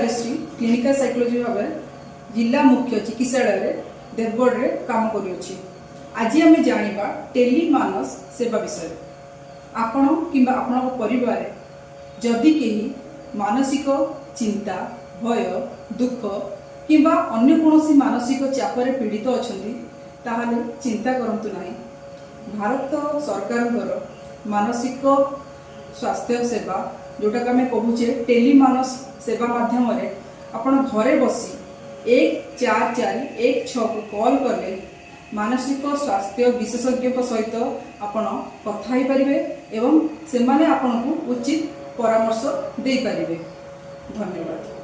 Rajshree clinical psychology भाव जिला मुख्य चिकित्सालय देवगढ़ रे काम करुँची। आज आम जाना टेलीमानस सेवा विषय। आपण किंबा आपण परिवार जदि कहीं मानसिक चिंता भय दुख किंबा अन्य कौन मानसिक चापर पीड़ित अच्छा ताहले चिंता करंतु नहीं। भारत सरकार मानसिक स्वास्थ्य सेवा जोटा आम कहूचे टेलीमानस सेवा माध्यम आपण घरे बसी 1441 को कॉल कले मानसिक स्वास्थ्य विशेषज्ञ सहित आपण कथा ही पारिबे एवं से माने आपन को उचित परामर्श दे पारिबे। धन्यवाद।